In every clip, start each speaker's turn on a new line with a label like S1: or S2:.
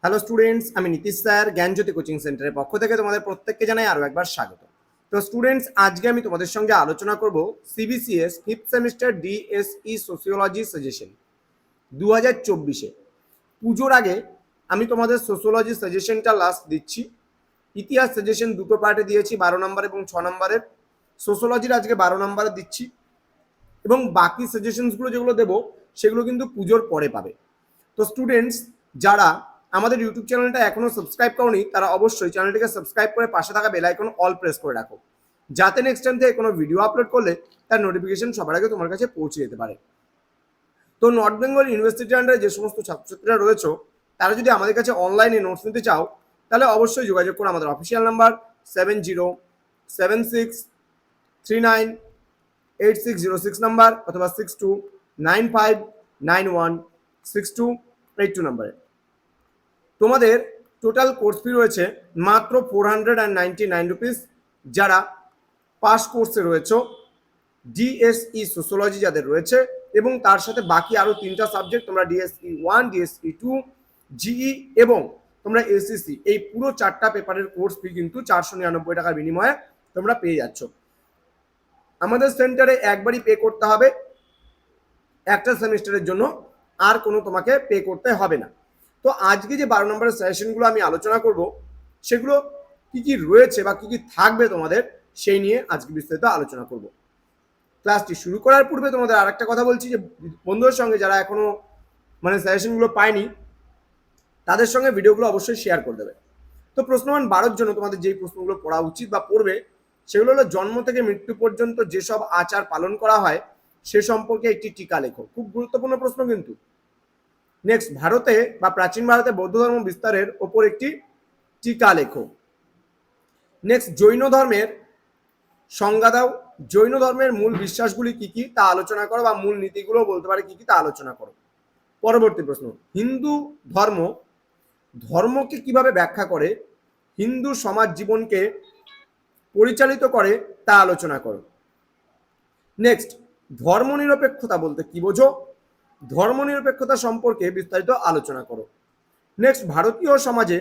S1: Hello students, আমি Nitish sir জ্ঞানজ্যোতি coaching সেন্টারের পক্ষ থেকে তোমাদের প্রত্যেককে জানাই আরও একবার স্বাগত। তো স্টুডেন্টস, আজকে আমি তোমাদের সঙ্গে আলোচনা করব CBCS fifth semester DSE sociology suggestion 2024-এ। পুজোর আগে আমি তোমাদের সোসিওলজি সাজেশনটা লাস্ট দিচ্ছি। ইতিহাস সাজেশন দুটো পার্টে দিয়েছি, 12 নম্বর এবং 6 নম্বরের। সোসিওলজির আজকে 12 নম্বরে দিচ্ছি এবং বাকি সাজেশনসগুলো যেগুলো দেবো সেগুলো কিন্তু পুজোর পরে পাবে। তো স্টুডেন্টস, যারা আমাদের ইউটিউব চ্যানেলটা এখনো সাবস্ক্রাইব করোনি তারা অবশ্যই চ্যানেলটিকে সাবস্ক্রাইব করে পাশে থাকা বেল আইকন অল প্রেস করে রাখো, যাতে নেক্সট টাইম থেকে কোনো ভিডিও আপলোড করলে তার নোটিফিকেশন সবার আগে তোমার কাছে পৌঁছে যেতে পারে। তো নর্থ বেঙ্গল ইউনিভার্সিটির আন্ডারে যে সমস্ত ছাত্রছাত্রীরা রয়েছে তারা যদি আমাদের কাছে অনলাইনে নোটস নিতে চাও তাহলে অবশ্যই যোগাযোগ করো আমাদের অফিসিয়াল নাম্বার 7076398606 নাম্বার অথবা 6295916282 নাম্বারে। তোমাদের টোটাল কোর্স ফি রয়েছে মাত্র 499 রুপিস। যারা পাস কোর্সে রয়েছে, ডিএসই সোসিওলজি যাদের রয়েছে এবং তার সাথে বাকি আরও 3টা সাবজেক্ট, তোমরা ডিএসই 1, ডিএসই 2, জিই এবং তোমরা এসএসসি, এই পুরো 4টা পেপারের কোর্স ফি কিন্তু 499 টাকার বিনিময়ে তোমরা পেয়ে যাচ্ছ। আমাদের সেন্টারে একবারই পে করতে হবে একটা সেমিস্টারের জন্য, আর কোনো তোমাকে পে করতে হবে না। তো আজকে যে 12 নম্বরের সেশনগুলো আমি আলোচনা করব সেগুলো কি কি রয়েছে বা কি কি থাকবে তোমাদের, সেই নিয়ে আজকে বিস্তারিত আলোচনা করব। ক্লাসটি শুরু করার পূর্বে তোমাদের আর একটা কথা বলছি যে বন্ধুদের সঙ্গে যারা এখনো সাজেশনগুলো পায়নি তাদের সঙ্গে ভিডিওগুলো অবশ্যই শেয়ার করে দেবে। তো প্রশ্নমান 12 জন্য তোমাদের যেই প্রশ্নগুলো পড়া উচিত বা পড়বে সেগুলো হলো জন্ম থেকে মৃত্যু পর্যন্ত যেসব আচার পালন করা হয় সে সম্পর্কে একটি টিকা লেখো। খুব গুরুত্বপূর্ণ প্রশ্ন কিন্তু। নেক্সট, ভারতে বা প্রাচীন ভারতে বৌদ্ধ ধর্ম বিস্তারের ওপর একটি টিকা লেখো। নেক্সট, জৈন ধর্মের সংজ্ঞা দাও। জৈন ধর্মের মূল বিশ্বাসগুলি কি কি তা আলোচনা করো, বা মূল নীতিগুলো বলতে পারে কি কি তা আলোচনা করো। পরবর্তী প্রশ্ন, হিন্দু ধর্মকে কিভাবে ব্যাখ্যা করে, হিন্দু সমাজ জীবনকে পরিচালিত করে তা আলোচনা করো। নেক্সট, ধর্মনিরপেক্ষতা বলতে কি বোঝো, ধর্মনিরপেক্ষতা সম্পর্কে বিস্তারিত আলোচনা করো। নেক্সট, ভারতীয় সমাজে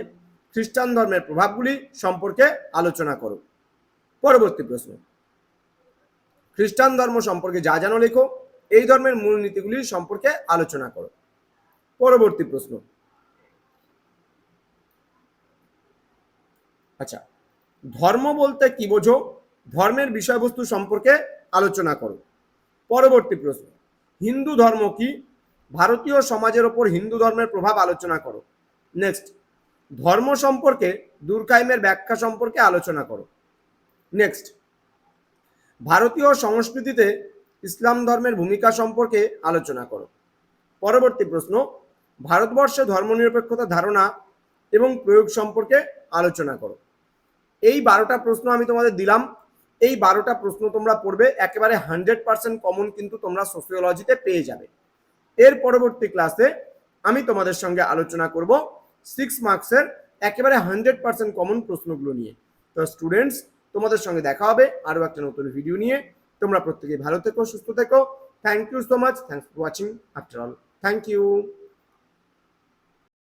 S1: খ্রিস্টান ধর্মের প্রভাবগুলি সম্পর্কে আলোচনা করো। পরবর্তী প্রশ্ন, খ্রিস্টান ধর্ম সম্পর্কে যা জানো লেখো। এই ধর্মের মূল নীতিগুলি সম্পর্কে আলোচনা করো। পরবর্তী প্রশ্ন, আচ্ছা, ধর্ম বলতে কি বোঝো, ধর্মের বিষয়বস্তু সম্পর্কে আলোচনা করো। পরবর্তী প্রশ্ন, হিন্দু ধর্ম কি, ভারতীয় সমাজের ওপর হিন্দু ধর্মের প্রভাব আলোচনা করো। নেক্সট, ধর্ম সম্পর্কে দুর্কাইমের ব্যাখ্যা সম্পর্কে আলোচনা করো। নেক্সট, ভারতীয় সংস্কৃতিতে ইসলাম ধর্মের ভূমিকা সম্পর্কে আলোচনা করো। পরবর্তী প্রশ্ন, ভারতবর্ষে ধর্মনিরপেক্ষতার ধারণা এবং প্রয়োগ সম্পর্কে আলোচনা করো। এই 12টা প্রশ্ন আমি তোমাদের দিলাম। এই 12টা প্রশ্ন তোমরা পড়বে, একেবারে 100% কমন কিন্তু তোমরা সোসিওলজিতে পেয়ে যাবে। এর পরবর্তী ক্লাসে আমি তোমাদের সঙ্গে আলোচনা করব 6 মার্কসের একেবারে 100% কমন প্রশ্নগুলো নিয়ে। তো স্টুডেন্টস, তোমাদের সঙ্গে দেখা হবে আরও একটা নতুন ভিডিও নিয়ে। তোমরা প্রত্যেকেই ভালো থেকো, সুস্থ থেকো। Thank you so much. Thanks for watching after all. Thank you.